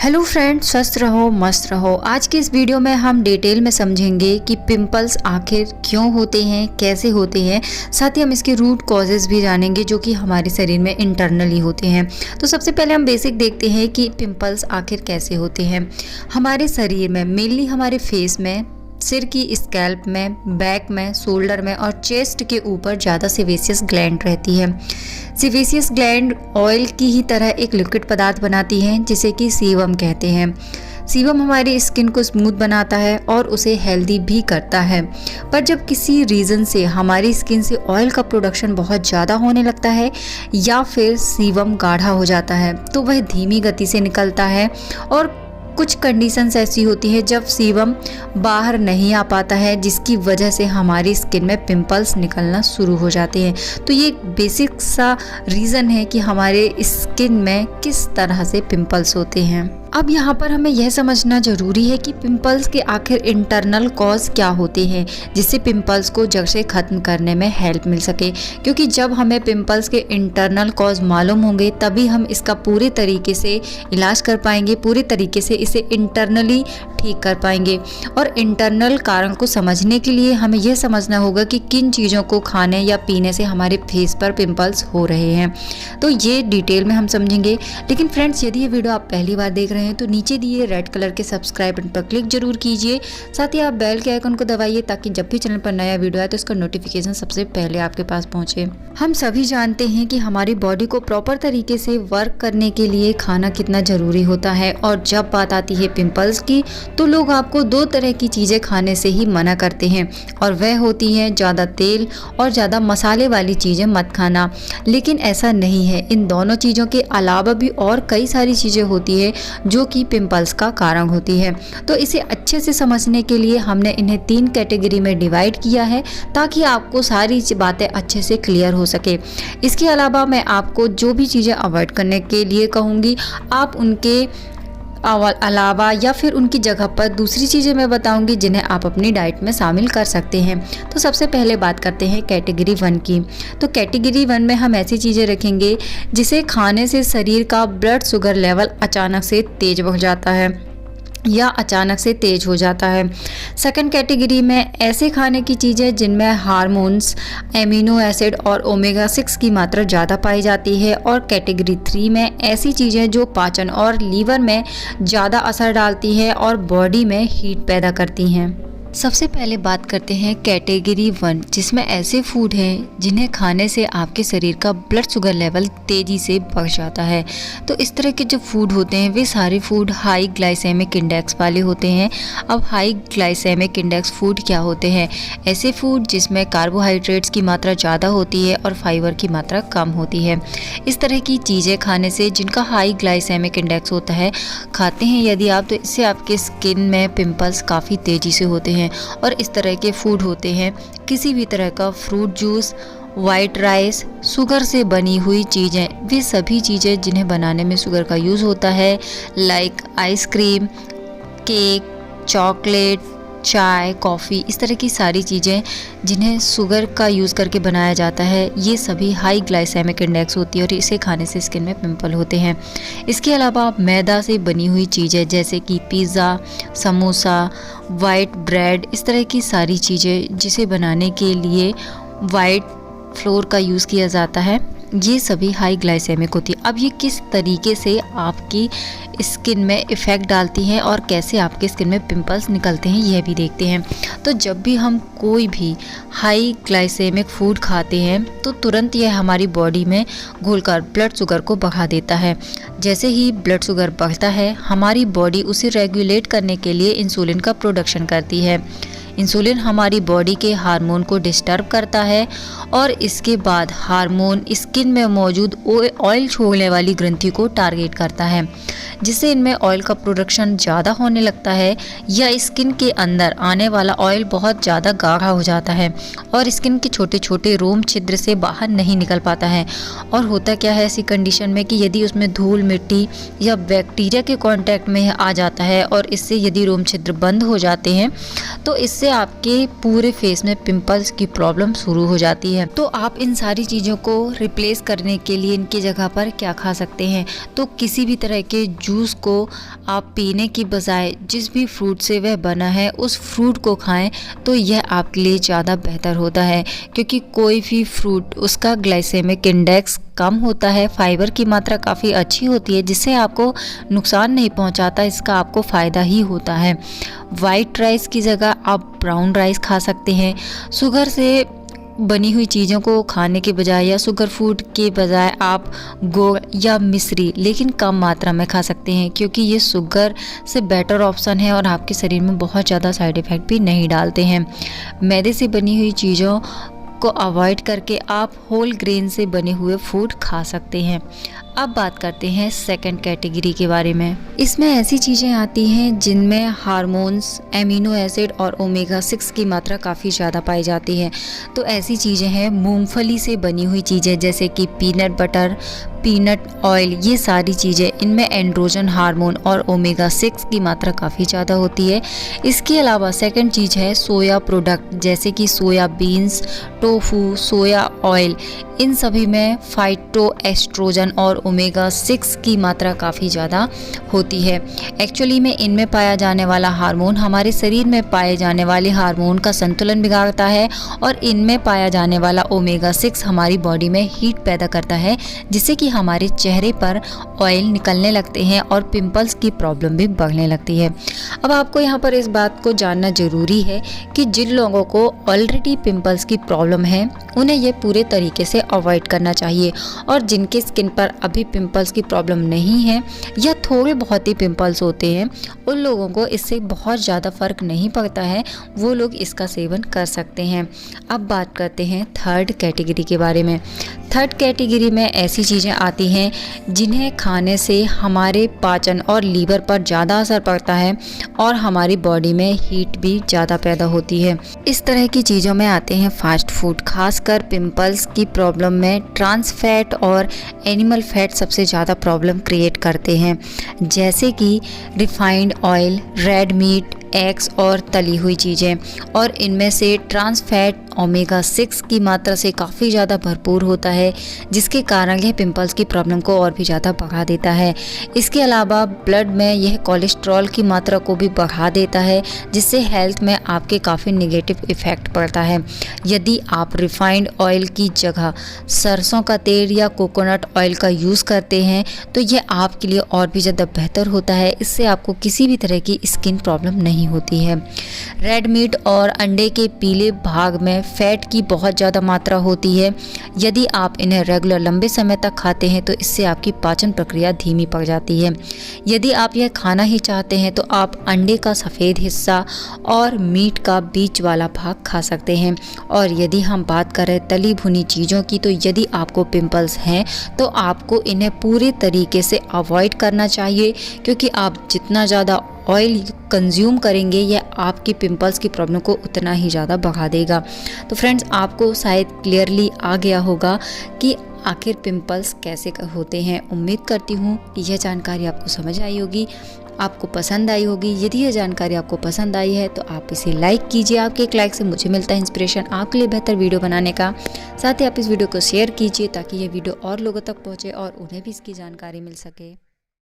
Hello friends, स्वस्थ रहो मस्त रहो। आज के इस वीडियो में हम डिटेल में समझेंगे कि पिंपल्स आखिर क्यों होते हैं, कैसे होते हैं, साथ ही हम इसके रूट कॉजेज़ भी जानेंगे जो कि हमारे शरीर में इंटरनली होते हैं। तो सबसे पहले हम बेसिक देखते हैं कि पिंपल्स आखिर कैसे होते हैं। हमारे शरीर में मेनली हमारे फेस में, सिर की स्कैल्प में, बैक में, शोल्डर में और चेस्ट के ऊपर ज़्यादा सेबेसियस ग्लैंड रहती है। सेबेसियस ग्लैंड ऑयल की ही तरह एक लिक्विड पदार्थ बनाती है जिसे कि सीबम कहते हैं। सीबम हमारी स्किन को स्मूथ बनाता है और उसे हेल्दी भी करता है। पर जब किसी रीज़न से हमारी स्किन से ऑयल का प्रोडक्शन बहुत ज़्यादा होने लगता है या फिर सीबम गाढ़ा हो जाता है तो वह धीमी गति से निकलता है और कुछ कंडीशंस ऐसी होती है जब सीबम बाहर नहीं आ पाता है जिसकी वजह से हमारी स्किन में पिंपल्स निकलना शुरू हो जाते हैं। तो ये एक बेसिक सा रीज़न है कि हमारे स्किन में किस तरह से पिंपल्स होते हैं। अब यहाँ पर हमें यह समझना ज़रूरी है कि पिंपल्स के आखिर इंटरनल कॉज क्या होते हैं जिससे पिंपल्स को जड़ से ख़त्म करने में हेल्प मिल सके, क्योंकि जब हमें पिंपल्स के इंटरनल कॉज मालूम होंगे तभी हम इसका पूरे तरीके से इलाज कर पाएंगे, पूरे तरीके से इसे इंटरनली ठीक कर पाएंगे। और इंटरनल कारण को समझने के लिए हमें यह समझना होगा कि किन चीज़ों को खाने या पीने से हमारे फेस पर पिंपल्स हो रहे हैं। तो ये डिटेल में हम समझेंगे। लेकिन फ्रेंड्स, यदि ये वीडियो आप पहली बार देख रहे हैं तो नीचे दिए रेड कलर के सब्सक्राइब बटन पर क्लिक जरूर कीजिए। साथ ही आप बेल के आइकन को दबाइए ताकि जब भी चैनल पर नया वीडियो आए तो उसका नोटिफिकेशन सबसे पहले आपके पास पहुंचे। हम सभी जानते हैं कि हमारी बॉडी को प्रॉपर तरीके से वर्क करने के लिए खाना कितना ज़रूरी होता है। और जब बात आती है पिंपल्स की तो लोग आपको दो तरह की चीज़ें खाने से ही मना करते हैं और वह होती हैं ज़्यादा तेल और ज़्यादा मसाले वाली चीज़ें मत खाना। लेकिन ऐसा नहीं है, इन दोनों चीज़ों के अलावा भी और कई सारी चीज़ें होती है जो कि पिंपल्स का कारण होती है। तो इसे अच्छे से समझने के लिए हमने इन्हें 3 कैटेगरी में डिवाइड किया है ताकि आपको सारी बातें अच्छे से क्लियर हो सके। इसके अलावा मैं आपको जो भी चीज़ें अवॉइड करने के लिए कहूँगी आप उनके अलावा या फिर उनकी जगह पर दूसरी चीज़ें मैं बताऊंगी जिन्हें आप अपनी डाइट में शामिल कर सकते हैं। तो सबसे पहले बात करते हैं कैटेगरी 1 की। तो कैटेगरी 1 में हम ऐसी चीज़ें रखेंगे जिसे खाने से शरीर का ब्लड शुगर लेवल अचानक से तेज बढ़ जाता है या अचानक से तेज हो जाता है। सेकंड कैटेगरी में ऐसे खाने की चीज़ें जिनमें हार्मोन्स, एमिनो एसिड और ओमेगा 6 की मात्रा ज़्यादा पाई जाती है। और कैटेगरी 3 में ऐसी चीज़ें जो पाचन और लीवर में ज़्यादा असर डालती है और बॉडी में हीट पैदा करती हैं। सबसे पहले बात करते हैं कैटेगरी 1 जिसमें ऐसे फूड हैं जिन्हें खाने से आपके शरीर का ब्लड शुगर लेवल तेज़ी से बढ़ जाता है। तो इस तरह के जो फूड होते हैं वे सारे फूड हाई ग्लाइसेमिक इंडेक्स वाले होते हैं। अब हाई ग्लाइसेमिक इंडेक्स फूड क्या होते हैं? ऐसे फूड जिसमें कार्बोहाइड्रेट्स की मात्रा ज़्यादा होती है और फाइबर की मात्रा कम होती है। इस तरह की चीज़ें खाने से जिनका हाई ग्लाइसेमिक इंडेक्स होता है खाते हैं यदि आप, तो इससे आपके स्किन में पिंपल्स काफ़ी तेज़ी से होते हैं। और इस तरह के फूड होते हैं किसी भी तरह का fruit juice, white rice, sugar से बनी हुई चीज़ें, वे सभी चीज़ें जिन्हें बनाने में शुगर का यूज़ होता है, लाइक आइसक्रीम, केक, चॉकलेट, चाय, कॉफ़ी, इस तरह की सारी चीज़ें जिन्हें शुगर का यूज़ करके बनाया जाता है ये सभी हाई ग्लाइसेमिक इंडेक्स होती है और इसे खाने से स्किन में पिंपल होते हैं। इसके अलावा मैदा से बनी हुई चीज़ें जैसे कि पिज़्ज़ा, समोसा, वाइट ब्रेड, इस तरह की सारी चीज़ें जिसे बनाने के लिए वाइट फ्लोर का यूज़ किया जाता है, ये सभी हाई ग्लाइसेमिक होती है। अब ये किस तरीके से आपकी स्किन में इफ़ेक्ट डालती हैं और कैसे आपके स्किन में पिंपल्स निकलते हैं यह भी देखते हैं। तो जब भी हम कोई भी हाई ग्लाइसेमिक फूड खाते हैं तो तुरंत यह हमारी बॉडी में घुलकर ब्लड शुगर को बढ़ा देता है। जैसे ही ब्लड शुगर बढ़ता है हमारी बॉडी उसे रेगुलेट करने के लिए इंसुलिन का प्रोडक्शन करती है। इंसुलिन हमारी बॉडी के हार्मोन को डिस्टर्ब करता है और इसके बाद हार्मोन स्किन में मौजूद ऑयल छोड़ने वाली ग्रंथि को टारगेट करता है जिससे इनमें ऑयल का प्रोडक्शन ज़्यादा होने लगता है या स्किन के अंदर आने वाला ऑयल बहुत ज़्यादा गाढ़ा हो जाता है और स्किन के छोटे छोटे रोम छिद्र से बाहर नहीं निकल पाता है। और होता क्या है ऐसी कंडीशन में कि यदि उसमें धूल, मिट्टी या बैक्टीरिया के कांटेक्ट में आ जाता है और इससे यदि रोम छिद्र बंद हो जाते हैं तो इससे जिससे आपके पूरे फेस में पिंपल्स की प्रॉब्लम शुरू हो जाती है। तो आप इन सारी चीज़ों को रिप्लेस करने के लिए इनकी जगह पर क्या खा सकते हैं, तो किसी भी तरह के जूस को आप पीने की बजाय जिस भी फ्रूट से वह बना है उस फ्रूट को खाएं, तो यह आपके लिए ज़्यादा बेहतर होता है। क्योंकि कोई भी फ्रूट उसका ग्लाइसेमिक इंडेक्स कम होता है, फाइबर की मात्रा काफ़ी अच्छी होती है, जिससे आपको नुकसान नहीं पहुंचाता, इसका आपको फ़ायदा ही होता है। वाइट राइस की जगह आप ब्राउन राइस खा सकते हैं। शुगर से बनी हुई चीज़ों को खाने के बजाय या शुगर फूड के बजाय आप गुड़ या मिश्री लेकिन कम मात्रा में खा सकते हैं, क्योंकि ये शुगर से बेटर ऑप्शन है और आपके शरीर में बहुत ज़्यादा साइड इफ़ेक्ट भी नहीं डालते हैं। मैदे से बनी हुई चीज़ों को अवॉइड करके आप होल ग्रेन से बने हुए फूड खा सकते हैं। अब बात करते हैं सेकंड कैटेगरी के बारे में। इसमें ऐसी चीज़ें आती हैं जिनमें हार्मोन्स, एमिनो एसिड और ओमेगा 6 की मात्रा काफ़ी ज़्यादा पाई जाती है। तो ऐसी चीज़ें हैं मूंगफली से बनी हुई चीज़ें जैसे कि पीनट बटर, पीनट ऑयल, ये सारी चीज़ें, इनमें एंड्रोजन हार्मोन और ओमेगा 6 की मात्रा काफ़ी ज़्यादा होती है। इसके अलावा सेकंड चीज़ है सोया प्रोडक्ट जैसे कि सोया बीन्स, टोफू, सोया ऑयल, इन सभी में फाइटो एस्ट्रोजन और ओमेगा 6 की मात्रा काफ़ी ज़्यादा होती है। एक्चुअली में इनमें पाया जाने वाला हार्मोन हमारे शरीर में पाए जाने वाले हार्मोन का संतुलन बिगाड़ता है और इनमें पाया जाने वाला ओमेगा 6 हमारी बॉडी में हीट पैदा करता है, जिससे कि हमारे चेहरे पर ऑयल निकलने लगते हैं और पिंपल्स की प्रॉब्लम भी बढ़ने लगती है। अब आपको यहाँ पर इस बात को जानना ज़रूरी है कि जिन लोगों को ऑलरेडी पिंपल्स की प्रॉब्लम है उन्हें ये पूरे तरीके से अवॉइड करना चाहिए, और जिनके स्किन पर अभी पिंपल्स की प्रॉब्लम नहीं है या थोड़े बहुत ही पिंपल्स होते हैं, उन लोगों को इससे बहुत ज़्यादा फ़र्क नहीं पड़ता है, वो लोग इसका सेवन कर सकते हैं। अब बात करते हैं थर्ड कैटेगरी के बारे में। थर्ड कैटेगरी में ऐसी चीज़ें आती हैं जिन्हें खाने से हमारे पाचन और लीवर पर ज़्यादा असर पड़ता है और हमारी बॉडी में हीट भी ज़्यादा पैदा होती है। इस तरह की चीज़ों में आते हैं फास्ट फूड। खासकर पिंपल्स की प्रॉब्लम में ट्रांस फैट और एनिमल फैट सबसे ज़्यादा प्रॉब्लम क्रिएट करते हैं, जैसे कि refined oil, red meat, eggs और तली हुई चीज़ें, और इनमें से ट्रांस फैट ओमेगा 6 की मात्रा से काफ़ी ज़्यादा भरपूर होता है, जिसके कारण यह पिंपल्स की प्रॉब्लम को और भी ज़्यादा बढ़ा देता है। इसके अलावा ब्लड में यह कोलेस्ट्रॉल की मात्रा को भी बढ़ा देता है, जिससे हेल्थ में आपके काफ़ी नेगेटिव इफ़ेक्ट पड़ता है। यदि आप रिफाइंड ऑयल की जगह सरसों का तेल या कोकोनट ऑयल का यूज़ करते हैं तो यह आपके लिए और भी ज़्यादा बेहतर होता है। इससे आपको किसी भी तरह की स्किन प्रॉब्लम नहीं होती है। रेड मीट और अंडे के पीले भाग में फैट की बहुत ज़्यादा मात्रा होती है। यदि आप इन्हें रेगुलर लंबे समय तक खाते हैं तो इससे आपकी पाचन प्रक्रिया धीमी पड़ जाती है। यदि आप यह खाना ही चाहते हैं तो आप अंडे का सफ़ेद हिस्सा और मीट का बीच वाला भाग खा सकते हैं। और यदि हम बात करें तली भुनी चीज़ों की, तो यदि आपको पिंपल्स हैं तो आपको इन्हें पूरे तरीके से अवॉइड करना चाहिए, क्योंकि आप जितना ज़्यादा ऑयल कंज्यूम करेंगे यह आपकी पिंपल्स की प्रॉब्लम को उतना ही ज़्यादा बढ़ा देगा। तो फ्रेंड्स, आपको शायद क्लियरली आ गया होगा कि आखिर पिंपल्स कैसे होते हैं। उम्मीद करती हूँ कि यह जानकारी आपको समझ आई होगी, आपको पसंद आई होगी। यदि यह जानकारी आपको पसंद आई है तो आप इसे लाइक कीजिए। आपके एक लाइक से मुझे मिलता है इंस्पिरेशन आपके लिए बेहतर वीडियो बनाने का। साथ ही आप इस वीडियो को शेयर कीजिए ताकि यह वीडियो और लोगों तक पहुँचे और उन्हें भी इसकी जानकारी मिल सके।